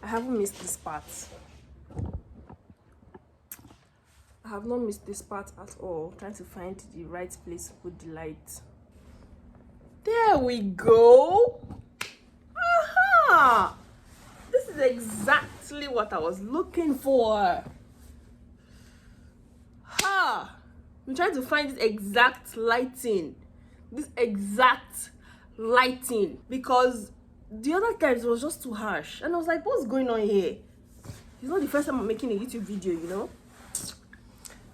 haven't missed this part. I have not missed this part at all. Trying to find the right place to put the light. There we go. Aha! This is exactly what I was looking for. Ha! I'm trying to find this exact lighting. Because the other times it was just too harsh. And I was like, what's going on here? It's not the first time I'm making a YouTube video, you know?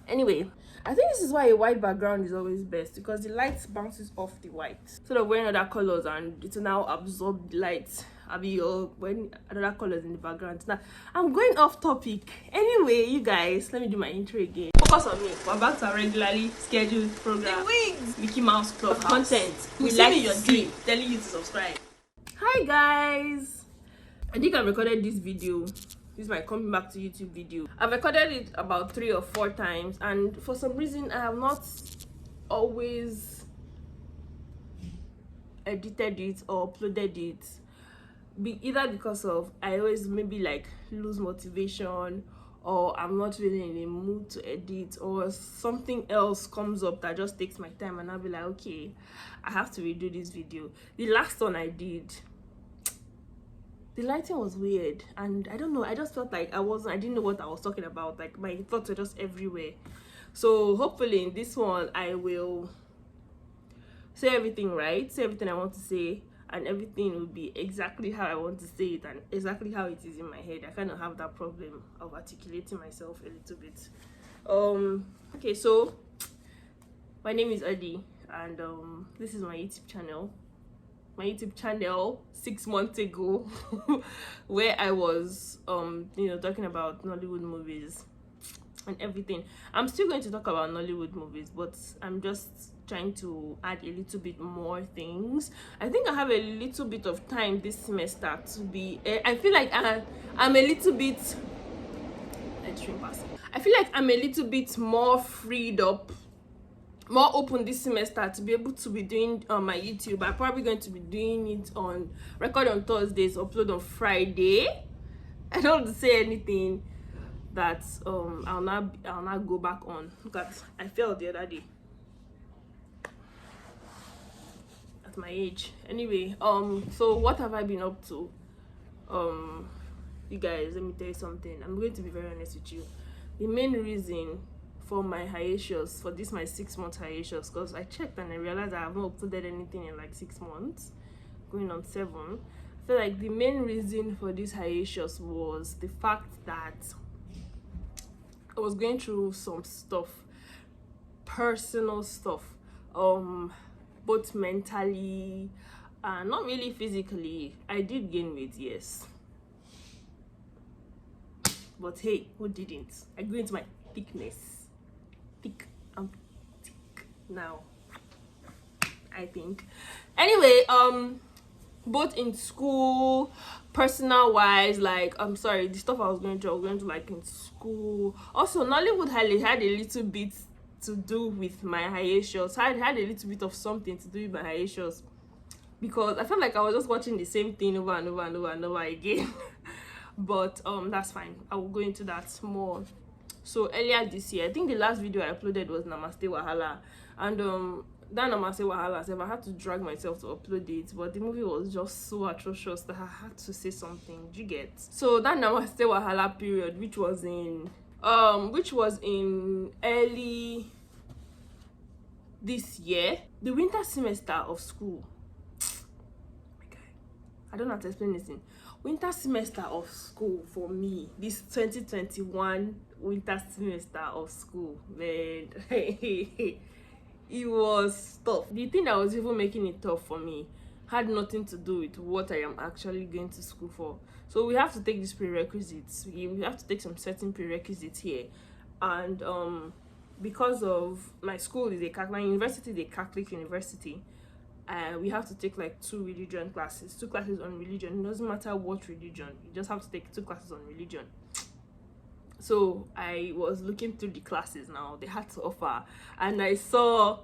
Anyway, I think this is why a white background is always best, because the light bounces off the white. Instead of wearing other colors and it will now absorb the light. I'll be wearing other colors in the background. Now, I'm going off topic. Anyway, you guys, let me do my intro again. Focus on me. We're back to our regularly scheduled program. The Wings! Mickey Mouse Club content. We like your dream. Telling you to subscribe. Hi guys! I think I recorded this video. This is my coming back to YouTube video. I've recorded it about 3 or 4 times, and for some reason I have not always edited it or uploaded it. Either because of I always maybe like lose motivation, or I'm not really in a mood to edit, or something else comes up that just takes my time, and I'll be like, okay, I have to redo this video. The last one I did, the lighting was weird, and I don't know, I just felt like I didn't know what I was talking about. Like my thoughts were just everywhere. So hopefully in this one I will say everything right, say everything I want to say, and everything will be exactly how I want to say it and exactly how it is in my head. I kind of have that problem of articulating myself a little bit. Okay, so my name is Adi, and this is my YouTube channel. My YouTube channel 6 months ago, where I was talking about Nollywood movies and everything. I'm still going to talk about Nollywood movies, but I'm just trying to add a little bit more things. I think I have a little bit of time this semester to be I feel like I'm a little bit more freed up, more open this semester to be able to be doing my YouTube. I'm probably going to be doing it record on Thursdays, upload on Friday. I don't want to say anything that I'll not go back on. Look at, I fell the other day at my age. Anyway, so what have I been up to? You guys, let me tell you something. I'm going to be very honest with you. The main reason for my hiatus, for this my 6-month hiatus, because I checked and I realized I have not uploaded anything in like 6 months, going on 7. I feel like the main reason for this hiatus was the fact that I was going through some stuff, personal stuff, both mentally and not really physically. I did gain weight, yes, but hey, who didn't? I grew into my thickness. I'm thick now, I think. Anyway, both in school, personal wise, like I'm sorry, the stuff I was going to like in school. Also, Nollywood had a little bit to do with my hiatus. I had a little bit of something to do with my hiatus, because I felt like I was just watching the same thing over and over and over and over again. But that's fine, I will go into that more. So earlier this year, I think the last video I uploaded was Namaste Wahala, and that Namaste Wahala, I had to drag myself to upload it, but the movie was just so atrocious that I had to say something. Do you get? So that Namaste Wahala period, which was in early this year, the winter semester of school. Okay, I don't know how to explain this thing. Winter semester of school for me, this 2021 winter semester of school, man, it was tough. The thing that was even making it tough for me had nothing to do with what I am actually going to school for. So we have to take these prerequisites. We have to take some certain prerequisites here, and because of my school is my university is a Catholic university. We have to take like 2 religion classes, 2 classes on religion. It doesn't matter what religion, you just have to take 2 classes on religion. So I was looking through the classes now they had to offer, and I saw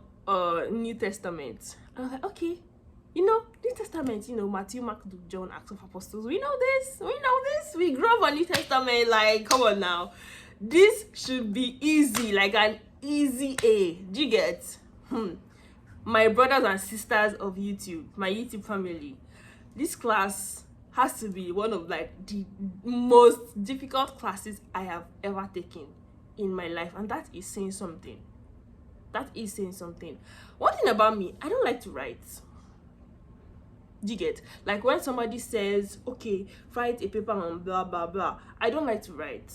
New Testament. I was like, okay, New Testament, you know, Matthew, Mark, Luke, John, Acts of Apostles. We know this. We know this. We grew up on New Testament. Like, come on now. This should be easy, like an easy A. Do you get? My brothers and sisters of YouTube, my YouTube family, this class has to be one of like the most difficult classes I have ever taken in my life, and that is saying something. That is saying something. One thing about me, I don't like to write. Do you get? Like when somebody says, okay, write a paper on blah blah blah, I don't like to write.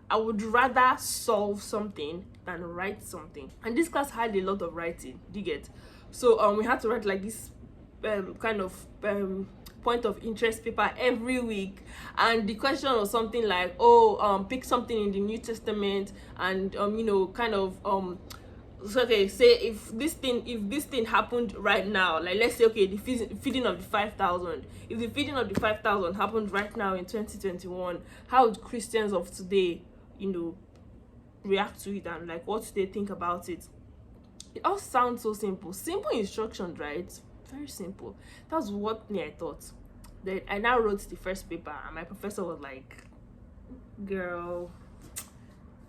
I would rather solve something than write something. And this class had a lot of writing. Do you get? So we had to write like this kind of point of interest paper every week, and the question was something like, oh, pick something in the New Testament, and you know, kind of so, okay, say if this thing happened right now, like let's say, okay, the feeding of the 5,000, if the feeding of the 5,000 happened right now in 2021, how would Christians of today, you know, react to it, and like what they think about it? It all sounds so simple instructions, right? Very simple. That's what me I thought. Then I now wrote the first paper, and my professor was like, girl,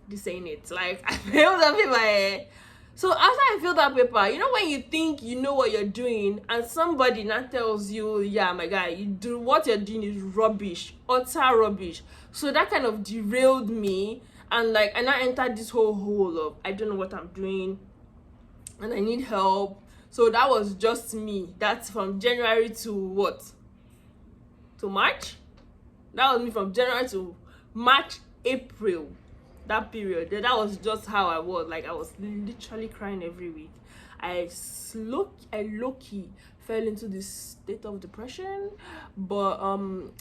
this ain't it. Like, I failed that paper. So after I filled that paper, you know when you think you know what you're doing, and somebody now tells you, yeah, my guy, what you're doing is rubbish, utter rubbish. So that kind of derailed me, and like I now entered this whole hole of I don't know what I'm doing, and I need help. So that was just me. That's from January to what? To March? That was me from January to March, April. That period. That was just how I was. Like I was literally crying every week. I low-key fell into this state of depression, but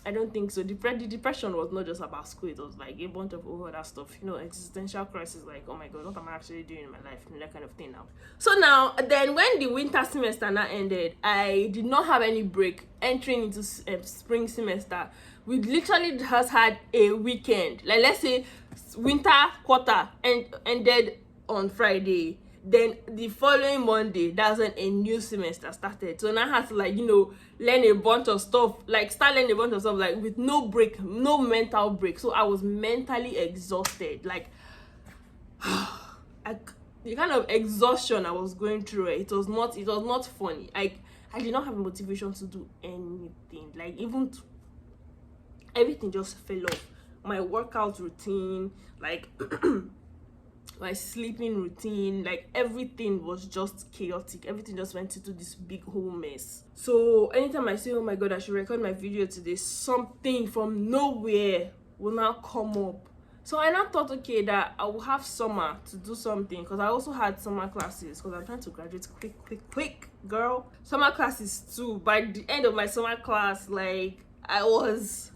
I don't think so. The depression was not just about school. It was like a bunch of other stuff, you know, existential crisis, like, oh my god, what am I actually doing in my life, and that kind of thing. Now, so now then when the winter semester now ended, I did not have any break entering into spring semester. We literally just had a weekend, like let's say winter quarter ended on Friday. Then the following Monday, that's when a new semester started. So now I had to, like, you know, learn a bunch of stuff, like start learning a bunch of stuff, like with no break, no mental break. So I was mentally exhausted. Like, the kind of exhaustion I was going through, it was not funny. I did not have motivation to do anything. Like everything just fell off. My workout routine, like my sleeping routine, like everything was just chaotic. Everything just went into this big whole mess. So anytime I say, oh my god, I should record my video today, something from nowhere will now come up. So I now thought, okay, that I will have summer to do something, because I also had summer classes, because I'm trying to graduate quick, girl. Summer classes too. By the end of my summer class, like I was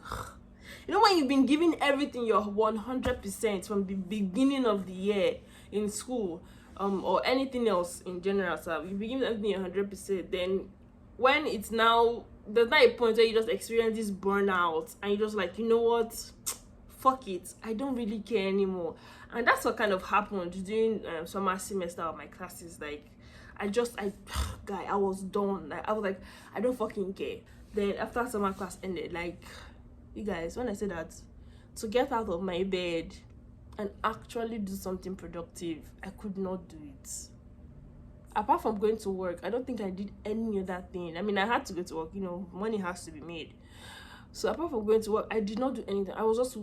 you know when you've been giving everything your 100% from the beginning of the year in school, or anything else in general, so you've been giving everything your 100%, then when it's now, there's not a point where you just experience this burnout, and you're just like, you know what, fuck it, I don't really care anymore. And that's what kind of happened during summer semester of my classes. Like I was done. Like I was like, I don't fucking care. Then after summer class ended, like, you guys, when I say that, to get out of my bed and actually do something productive, I could not do it. Apart from going to work, I don't think I did any other thing. I mean, I had to go to work, you know, money has to be made. So apart from going to work, I did not do anything. I was just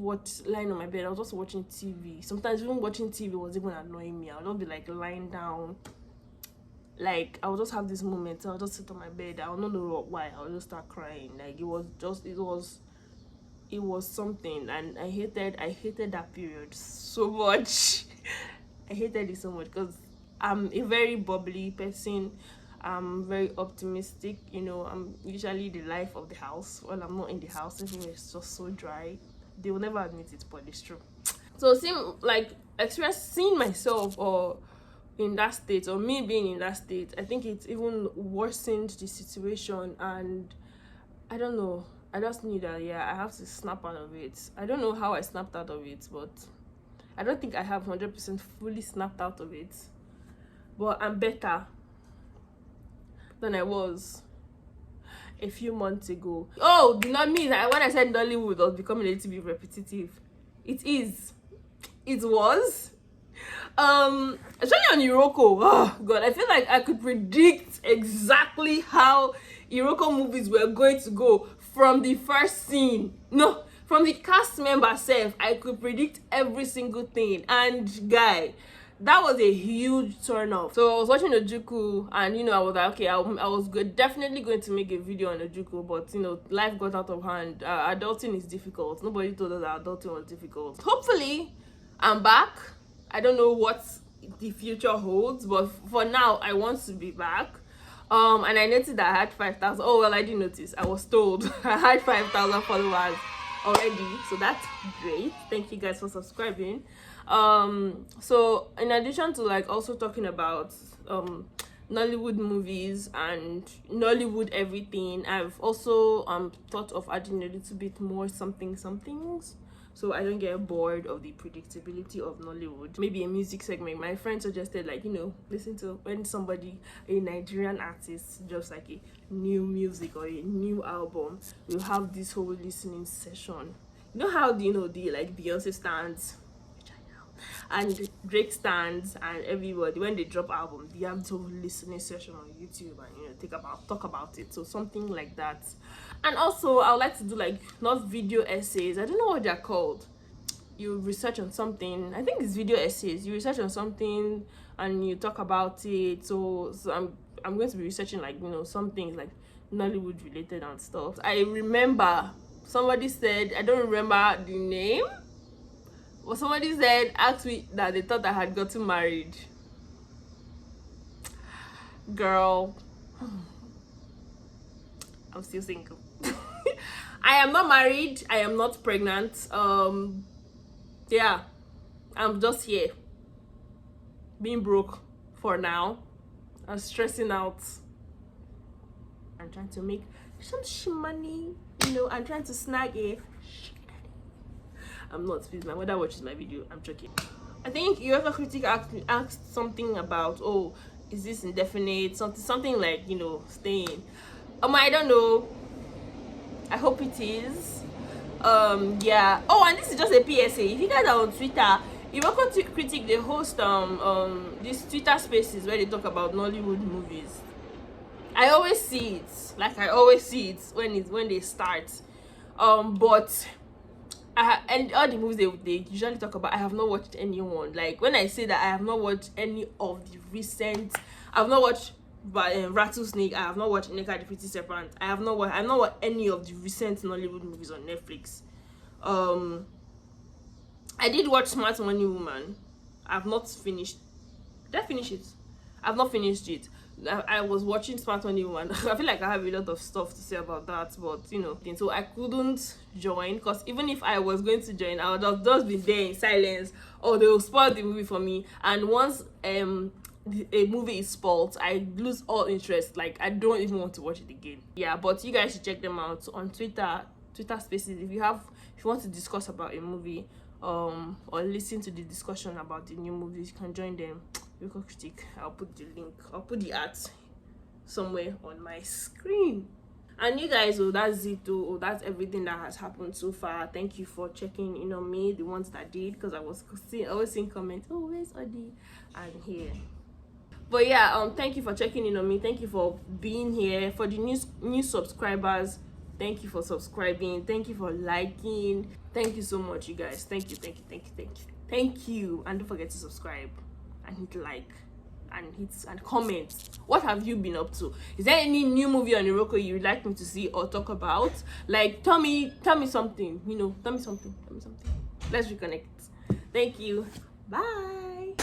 lying on my bed. I was just watching TV. Sometimes even watching TV was even annoying me. I would not be like lying down. Like I would just have this moment. I'll just sit on my bed. I don't know why. I'll just start crying. Like it was something, and I hated that period so much. I hated it so much because I'm a very bubbly person. I'm very optimistic, you know. I'm usually the life of the house. When I'm not in the house, everywhere is just so dry. They will never admit it, but it's true. So seeing myself or in that state, or me being in that state, I think it's even worsened the situation. And I don't know, I just knew that, yeah, I have to snap out of it. I don't know how I snapped out of it, but I don't think I have 100% fully snapped out of it. But I'm better than I was. a few months ago. Oh, do not mean that when I said Nollywood was becoming a little bit repetitive. It is. It was. Especially on Iroko. Oh god, I feel like I could predict exactly how Iroko movies were going to go from the first scene. No, from the cast member self, I could predict every single thing. And guy, that was a huge turn off. So I was watching Ojuku, and I was like, okay, I was definitely going to make a video on Ojuku, but life got out of hand. Adulting is difficult. Nobody told us that adulting was difficult. Hopefully I'm back. I don't know what the future holds, but for now I want to be back. And I noticed that I had 5,000. Oh well, I didn't notice. I was told I had 5,000 followers already, so that's great. Thank you guys for subscribing. So in addition to like also talking about Nollywood movies and Nollywood everything, I've also thought of adding a little bit more somethings, so I don't get bored of the predictability of Nollywood. Maybe a music segment. My friend suggested, like, listen to when a Nigerian artist drops like a new music or a new album, we'll have this whole listening session. You know how the like Beyonce stands and Drake stands and everybody, when they drop album, they have to listening session on YouTube and talk about it. So something like that. And also I would like to do like not video essays, I don't know what they're called. You research on something, I think it's video essays. You research on something and you talk about it. So I'm going to be researching like some things like Nollywood related and stuff. I remember somebody said, I don't remember the name, but somebody said, asked me that they thought I had gotten married. Girl, I'm still single. I am not married. I am not pregnant. Yeah, I'm just here being broke for now. I'm stressing out. I'm trying to make some money. I'm trying to snag a. I'm not, please. My mother watches my video. I'm joking. I think UEFA critic asked something about, oh, is this indefinite? Something like, staying. I don't know. I hope it is. Yeah. Oh, and this is just a PSA. If you guys are on Twitter, UEFA critic, they host these Twitter spaces where they talk about Nollywood movies. I always see it when they start. But and all the movies they usually talk about, I have not watched anyone. Like when I say that I have not watched any of the recent, I've not watched Rattlesnake, I have not watched Nneka the Pretty Serpent, I have not watched any of the recent Nollywood movies on Netflix. I did watch Smart Money Woman. I've not finished. Did I finish it? I've not finished it. I was watching Smart Money Woman. I feel like I have a lot of stuff to say about that, but so I couldn't join, because even if I was going to join, I would have just been there in silence, or they will spoil the movie for me. And once a movie is spoiled, I lose all interest. Like I don't even want to watch it again. Yeah, but you guys should check them out on Twitter Spaces. If you want to discuss about a movie, or listen to the discussion about the new movies, you can join them. UEFA critic. I'll put the link. I'll put the art somewhere on my screen. And you guys, that's it. That's everything that has happened so far. Thank you for checking in on me, the ones that did, because I was always seeing comments, oh, where's Odi? I'm here. But yeah, thank you for checking in on me. Thank you for being here. For the new subscribers, thank you for subscribing. Thank you for liking. Thank you so much, you guys. Thank you. And don't forget to subscribe and hit like and comment. What have you been up to? Is there any new movie on Iroko you'd like me to see or talk about? Like, tell me something. Tell me something. Let's reconnect. Thank you. Bye.